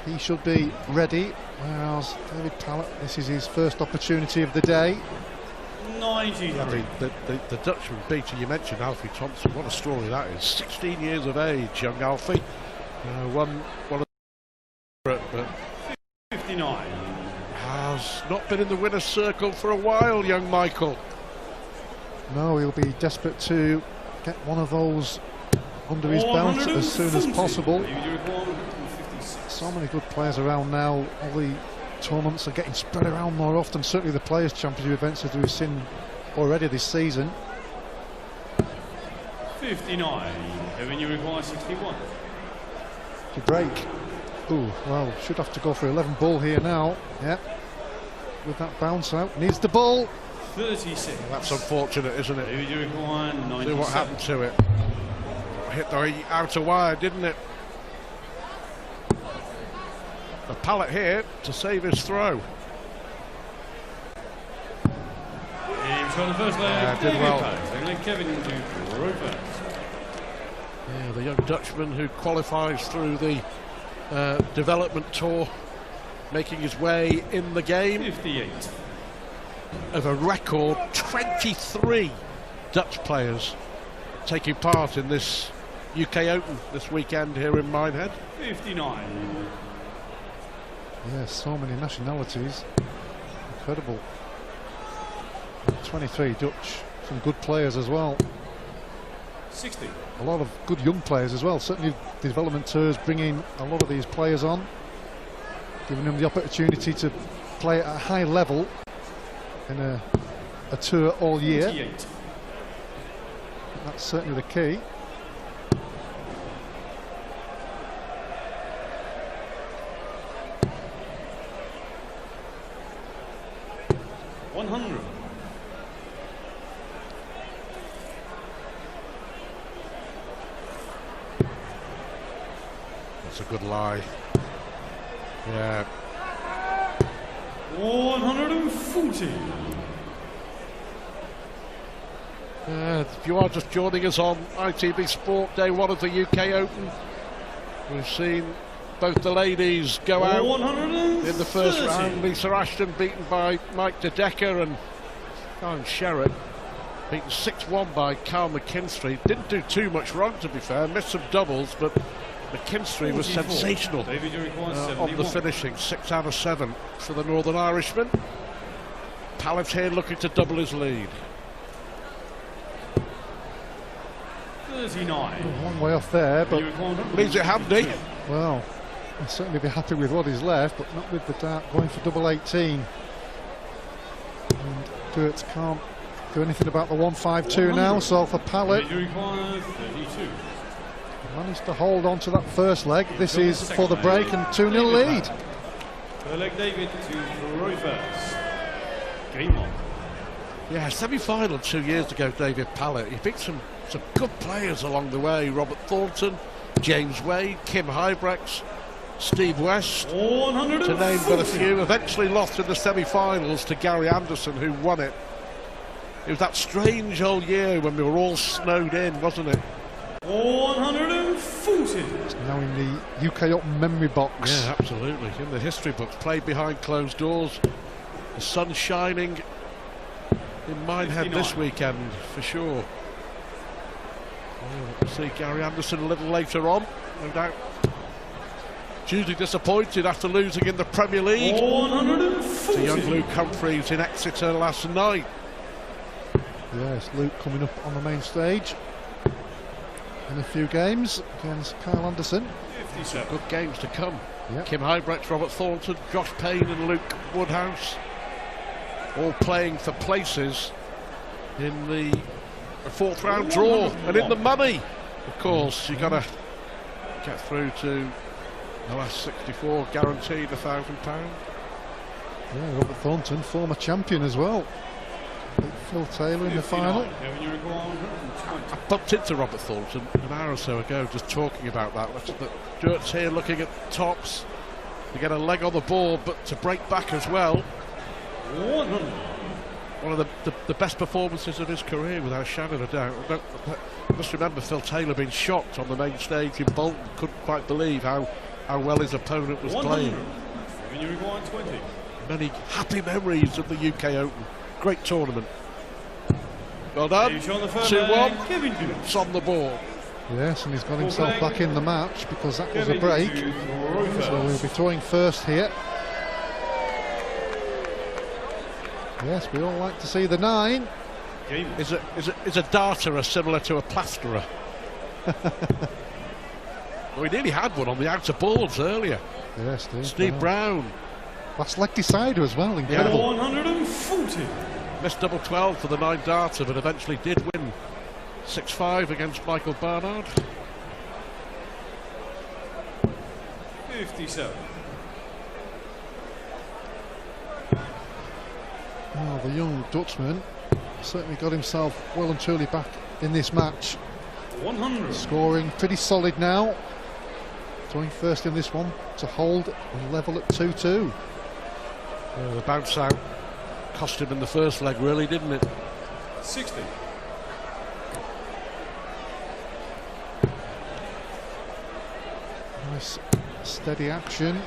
he should be ready. Whereas David Pallett, this is his first opportunity of the day. 90. The Dutchman beater, you mentioned Alfie Thompson. What a story that is. 16 years of age, young Alfie. One of the, but 59. Has not been in the winner's circle for a while, young Michael. No, he'll be desperate to get one of those under his belt as soon as possible. So many good players around now. All the tournaments are getting spread around more often. Certainly the Players' Championship events, as we've seen already this season. 59. When you require 61. To break. Ooh, well, should have to go for 11 ball here now. Yeah. With that bounce out. Needs the ball. 36. Well, that's unfortunate, isn't it? You require 97. See what happened to it. Hit the outer wire, didn't it? The Pallett here to save his throw. He's got the first leg. Did well. Kevin into Rovers. Yeah, the young Dutchman who qualifies through the development tour, making his way in the game. 58. Of a record 23 Dutch players taking part in this UK Open this weekend here in Minehead. 59. Yes, so many nationalities. Incredible. 23 Dutch, some good players as well. 60. A lot of good young players as well. Certainly the development tours bringing a lot of these players on, giving them the opportunity to play at a high level in a tour all year. 28. That's certainly the key. That's a good lie. Yeah. 140. If you are just joining us on ITV Sport, day one of the UK Open, we've seen both the ladies go out in the first round. Lisa Ashton beaten by Mike De Decker, and Karen Sherritt beaten 6-1 by Carl McKinstry. Didn't do too much wrong, to be fair, missed some doubles, but McKinstry was sensational on the finishing. 6 out of 7 for the Northern Irishman. Pallett here looking to double his lead. 39. One way off there, but leaves it handy. Well, I'll certainly be happy with what is left, but not with the dart going for double 18. And Doets can't do anything about the 152 now, so for Pallett, managed to hold on to that first leg. This is for the break and 2-0 lead. Leg David to Rovers. Game on. Yeah, semi-final 2 years ago, David Pallett. He beat some good players along the way. Robert Thornton, James Wade, Kim Huybrechts, Steve West, to name but a few. Eventually lost in the semi-finals to Gary Anderson, who won it. It was that strange old year when we were all snowed in, wasn't it? 140. It's now in the UK Open memory box. Yeah, absolutely. In the history books, played behind closed doors. The sun shining in Minehead 59. This weekend, for sure. We'll see Gary Anderson a little later on, no doubt. Hugely disappointed after losing in the Premier League to young Luke Humphreys in Exeter last night. Yes, Luke coming up on the main stage in a few games against Kyle Anderson. Good games to come. Yep. Kim Huybrechts, Robert Thornton, Josh Payne and Luke Woodhouse, all playing for places in the fourth round draw and in the money. Of course, you've got to get through to the last 64, guaranteed £1,000. Yeah, Robert Thornton, former champion as well. Phil Taylor in the final. I bumped into Robert Thornton an hour or so ago just talking about that. Doets here looking at tops to get a leg on the board, but to break back as well. One of the best performances of his career, without a shadow of a doubt. I must remember Phil Taylor being shocked on the main stage in Bolton. Couldn't quite believe how how well his opponent was 100. playing. When you require 20. Many happy memories of the UK Open. Great tournament. Well done. 2-1. It's on the board. Yes, and he's got himself back in the match because that was a break. So we'll be throwing first here. Yes, we all like to see the 9. Is a darter similar to a plasterer? Well, he nearly had one on the outer boards earlier. Yes, Steve Brown. Last leg decider as well, incredible. Yeah. 140. Missed double 12 for the 9 darter, but eventually did win 6-5 against Michael Barnard. 57. Oh, the young Dutchman certainly got himself well and truly back in this match. 100. Scoring pretty solid now. Going first in this one to hold and level at 2-2. The bounce out cost him in the first leg, really, didn't it? 60. Nice steady action.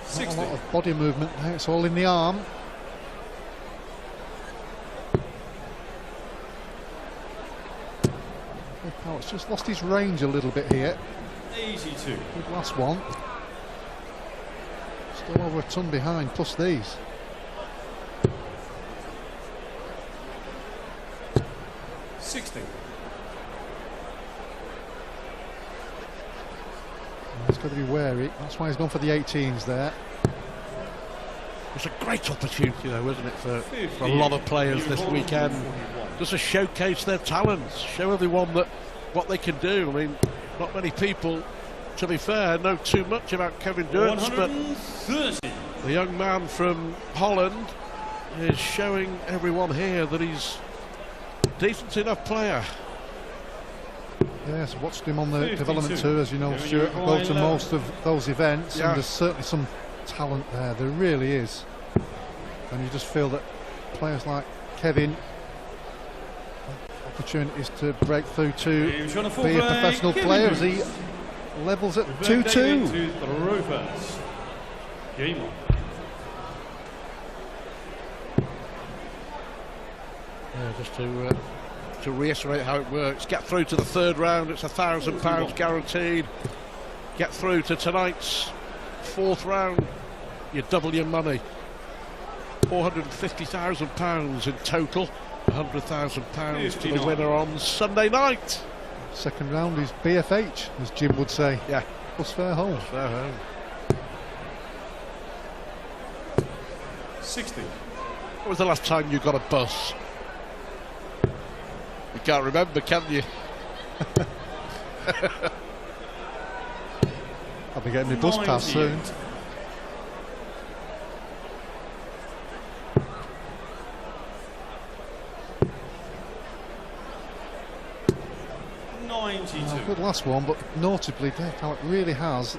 60. Not a lot of body movement there, it's all in the arm. Oh, it's just lost his range a little bit here. 82. Good last one. Still over a ton behind, plus these. He's got to be wary. That's why he's gone for the 18s there. It's a great opportunity, though, isn't it, for a lot of players this weekend, just to showcase their talents, show everyone that what they can do. I mean, not many people, to be fair, know too much about Kevin Doets, but the young man from Holland is showing everyone here that he's a decent enough player. Yes, watched him on the development tour, as you know, Stuart. Go to most of those events, and there's certainly some talent there. There really is, and you just feel that players like Kevin, opportunities to break through to be a professional player as he levels at 2-2. Game on. Yeah, just to reiterate how it works. Get through to the third round, it's £1,000 guaranteed. Get through to tonight's fourth round, you double your money. £450,000 in total, £100,000 to the winner on Sunday night. Second round is BFH, as Jim would say. Yeah, plus fair home. Plus fair home. 60. When was the last time you got a bus? You can't remember, can you? I'll be getting my bus pass soon. Good last one, but notably Dave Pallett really has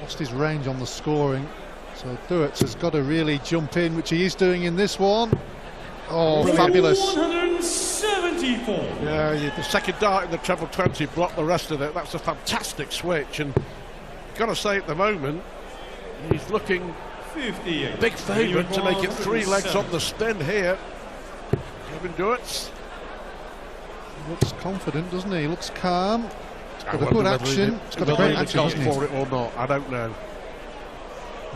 lost his range on the scoring. So Doets has got to really jump in, which he is doing in this one. Oh, fabulous. 174. Yeah, the second dart in the treble 20 blocked the rest of it. That's a fantastic switch, and got to say at the moment he's looking 58. Big favourite to make it 3 legs on the spin here. Kevin Doets. Looks confident, doesn't he? Looks calm. It's got a good action. It's got a great action, hasn't it? For it or not, I don't know.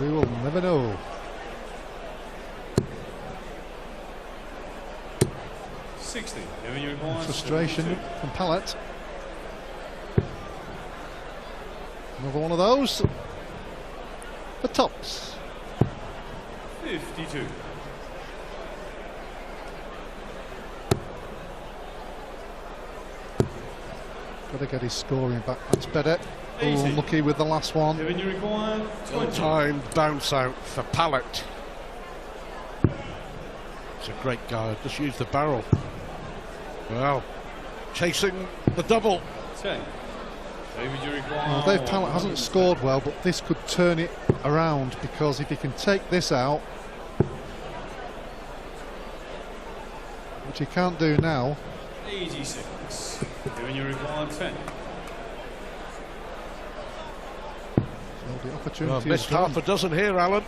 We will never know. 60. Frustration from Pallett. Another one of those. The tops. 52. Got to get his scoring back. That's better. Oh, unlucky with the last one. Well-timed bounce out for Pallett. It's a great guy. Just use the barrel. Well, chasing the double. 10. Well, Dave Pallett hasn't scored well, but this could turn it around, because if he can take this out, which he can't do now. 86. Giving you required 10. Well, the opportunity Missed is gone. half a dozen here, Alan.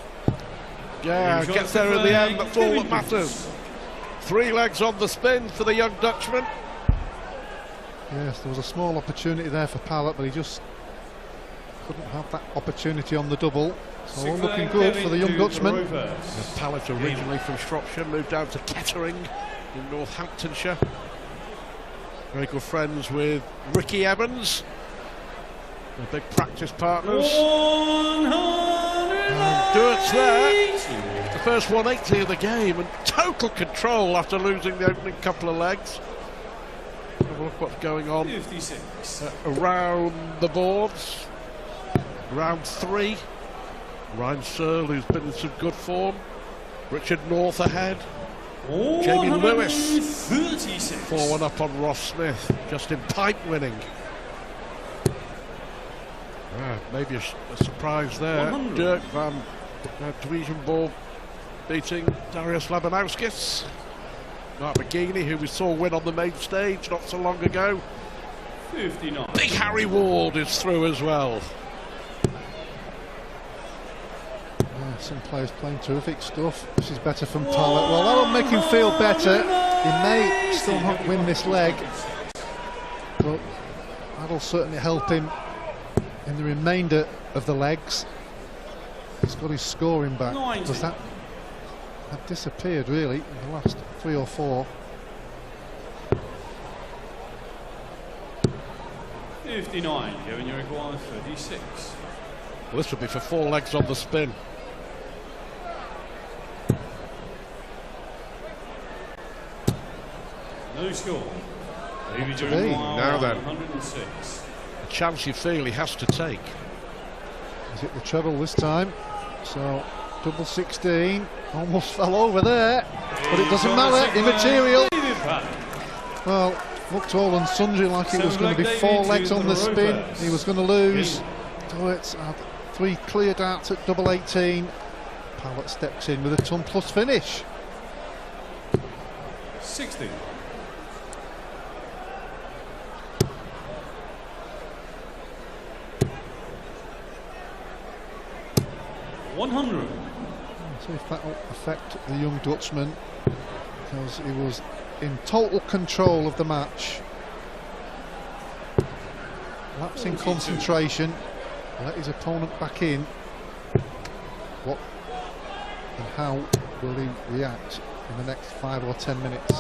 Yeah, gets there in the end, that's all that matters. 3 legs on the spin for the young Dutchman. Yes, there was a small opportunity there for Pallett, but he just couldn't have that opportunity on the double. So all looking good for the young Dutchman. Pallett originally from Shropshire, moved down to Kettering in Northamptonshire. Very good friends with Ricky Evans. They're big practice partners. Doets there. The first 180 of the game, and total control after losing the opening couple of legs. Have a look what's going on 56. Around the boards. Round 3. Ryan Searle, who's been in some good form. Richard North ahead. Jamie Lewis 4-1 up on Ross Smith. Justin Pike winning. Maybe a surprise there. 100. Dirk van Dwegenborg beating Darius Labanauskis. Mark McGeaney, who we saw win on the main stage not so long ago. 59. Big Harry Ward is through as well. Yeah, some players playing terrific stuff. This is better from Pallett. Well, that'll make him feel better. He may still not win this leg, but that'll certainly help him in the remainder of the legs. He's got his scoring back, because that had disappeared really in the last 3 or 4. 59, Kevin, you require 36. Well, this would be for 4 legs on the spin. No score. Now then. 106. A chance you feel he has to take. Is it the treble this time? So double 16, almost fell over there, but it doesn't matter, immaterial. Well, looked all and sundry like it was going to be 4 legs on the spin. He was going to lose. Doets had 3 clear darts at double 18. Pallett steps in with a ton plus finish. 60. So if that will affect the young Dutchman, because he was in total control of the match. Lapse in concentration, let his opponent back in. What and how will he react in the next 5 or 10 minutes?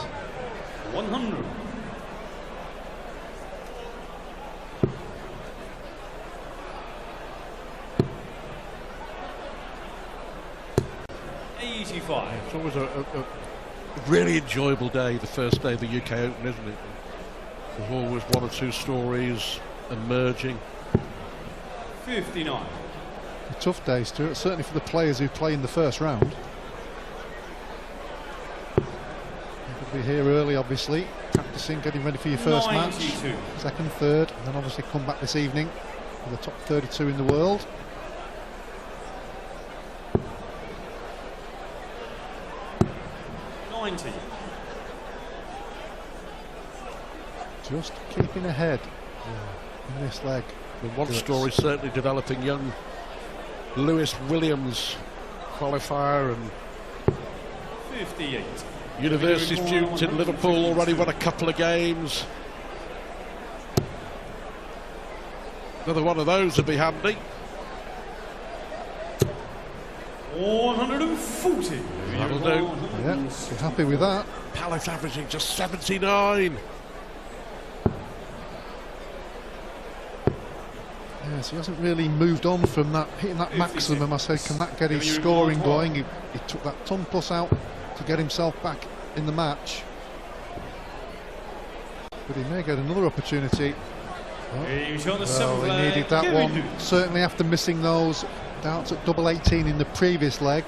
100. It's always a really enjoyable day, the first day of the UK Open, isn't it? There's always 1 or 2 stories emerging. 59. A tough day, Stuart, certainly for the players who play in the first round. You could be here early, obviously, practicing, getting ready for your first 92. match, second, third, and then obviously come back this evening with the top 32 in the world. Just keeping ahead in this leg. The one story certainly developing young Lewis Williams, qualifier and 58. University student in Liverpool, already won a couple of games. Another one of those would be handy. 140. That'll do. Yeah, be happy with that. Pallett averaging just 79. Yes, he hasn't really moved on from that, hitting that maximum. I said, can that get his scoring going? He took that ton plus out to get himself back in the match. But he may get another opportunity. Oh, well, he needed that one. Certainly after missing those darts at double 18 in the previous leg.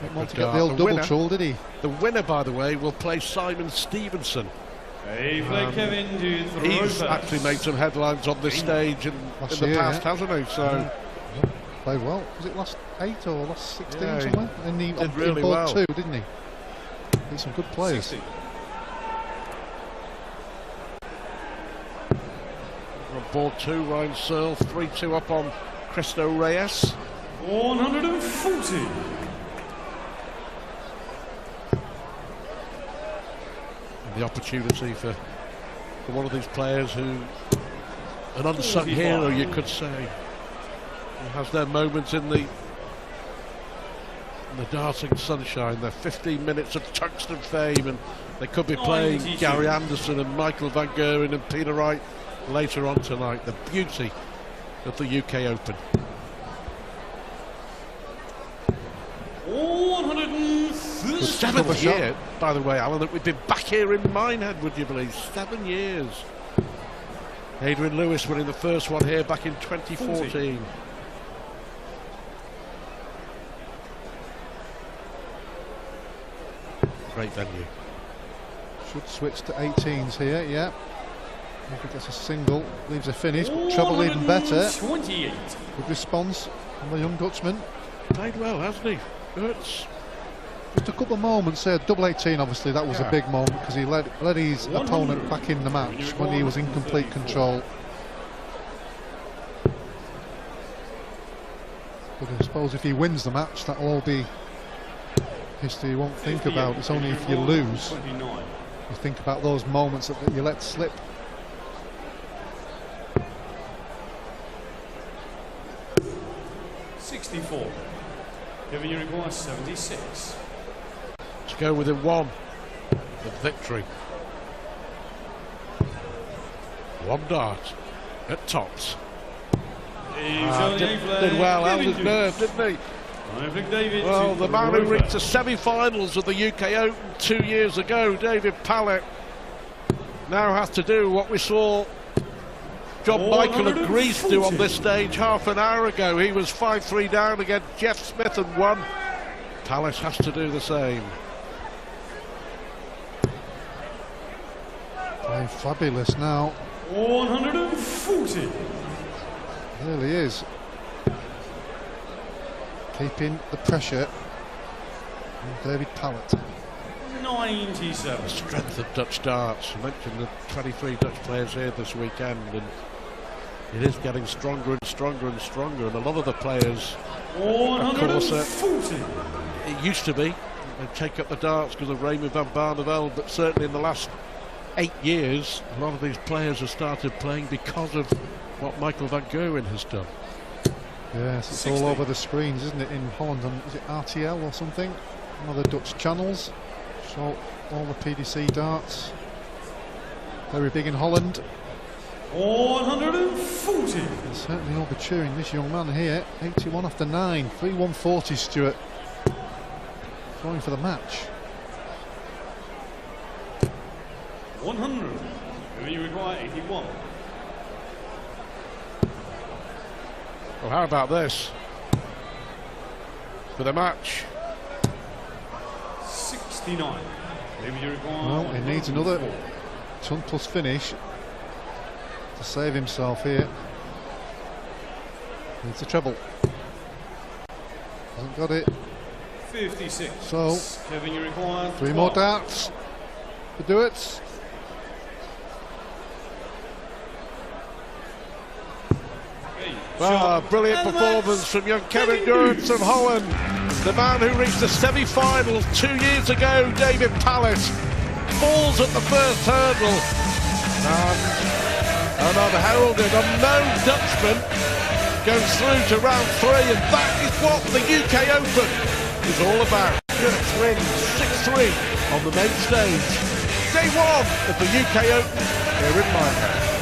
Didn't want to get the old double troll, did he? The winner, by the way, will play Simon Stevenson. He's actually made some headlines on this stage in the past, hasn't he? So played well. Was it last 8 or last 16 somewhere? And he did really well too, didn't he? He's some good players. 60. board 2, Ryan Searle, 3-2 up on Cristo Reyes. 140. And the opportunity for one of these players who, an unsung hero you could say, who has their moments in the darting sunshine, their 15 minutes of tungsten fame, and they could be playing Gary Anderson and Michael van Gerwen and Peter Wright later on tonight. The beauty of the UK Open. 130. The 7th year, by the way, Alan, that we've been back here in Minehead, would you believe? 7 years. Adrian Lewis winning the first one here back in 2014. 40. Great venue. Should switch to 18s here, yeah. If he gets a single, leaves a finish, but treble even better. 28. Good response from the young Dutchman. Played well, hasn't he? Doets. Just a couple of moments there. Double 18, obviously, that was a big moment because he led his opponent back in the match when he was in complete control. But I suppose if he wins the match, that'll all be history you won't think about. It's only if you lose you think about those moments that you let slip. $64. Kevin, you require 76. To go within one of victory. One dart at tops. Did well, held his nerve, didn't he? Well, the man who reached the semi-finals of the UK Open 2 years ago, David Pallett, now has to do what we saw John Michael of Greece do on this stage half an hour ago. He was 5-3 down against Jeff Smith and won. Pallett has to do the same. Playing fabulous now. 140. Really is. Keeping the pressure on David Pallett. 97. The strength of Dutch darts. I mentioned the 23 Dutch players here this weekend, and it is getting stronger and stronger and stronger. And a lot of the players, 140. It used to be they'd take up the darts because of Raymond van Barneveld, but certainly in the last 8 years, a lot of these players have started playing because of what Michael van Gerwen has done. Yes, it's 60. all over the screens, isn't it, in Holland? And is it RTL or something? One of the Dutch channels. Show all the PDC darts. Very big in Holland. 140. They're certainly all be cheering this young man here. 81 after 9. 3-140, Stuart. Going for the match. 100. You require 81. Well, how about this? For the match. 69. You require Well, he needs another ton plus finish to save himself here. Needs a treble. Hasn't got it. 56. So, Kevin, you require 3 more darts to do it. Well, brilliant performance from young Kevin Doets from Holland. The man who reached the semi-finals 2 years ago, David Pallett, falls at the first hurdle. And an unheralded, unknown Dutchman goes through to round 3, and that is what the UK Open is all about. Doets wins 6-3 on the main stage. Day 1 of the UK Open here in Minehead.